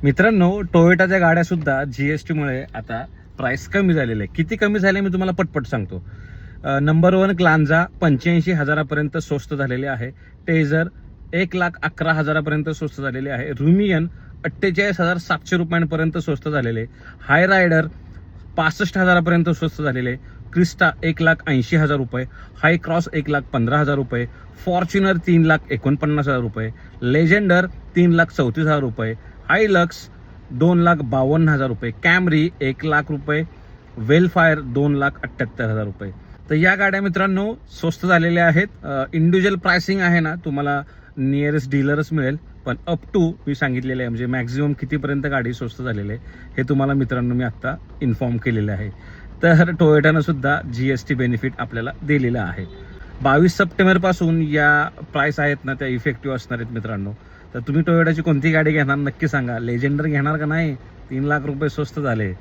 मित्रांनो, टोयोटाच्या गाड्या सुद्धा जीएसटी मुळे आता प्राइस कमी झालेले आहे. किती कमी झाले मी तुम्हाला पटपट सांगतो. नंबर 1 ग्लांजा 85,000पर्यंत स्वस्त झालेले आहे. टेझर 1,11,000पर्यंत स्वस्त झालेले आहे. रुमियन 48,700 रुपयांपर्यंत स्वस्त झालेले. हाय रायडर 65,000पर्यंत स्वस्त झालेले. क्रिस्टा 1,80,000 रुपये. हाय क्रॉस 1,15,000 रुपये. फॉर्च्युनर 3,49,000 रुपये. लेजेंडर 3,34,000 रुपये. हायलक्स 2,52,000 रुपये. कॅमरी 1,00,000 रुपये. वेलफायर 2,78,000 रुपये. तर या गाड्या मित्रांनो स्वस्त झालेल्या आहेत. इंडिव्हिज्युअल प्राइसिंग आहे ना, तुम्हाला नियरेस्ट डीलरच मिळेल, पण अप टू मी सांगितलेले आहे, म्हणजे मॅक्झिमम कितीपर्यंत गाडी स्वस्त झालेली आहे हे तुम्हाला मित्रांनो मी आत्ता इन्फॉर्म केलेलं आहे. तर टोयोटानं सुद्धा जीएसटी बेनिफिट आपल्याला दिलेला आहे. 22 सप्टेंबरपासून या प्राइस आहेत ना त्या इफेक्टिव्ह असणार आहेत मित्रांनो. तर तुम्ही टोयोटाची कोणती गाडी घेणार नक्की सांगा. लेजेंडर घेणार का नाही? 3,00,000 रुपये स्वस्त झाले.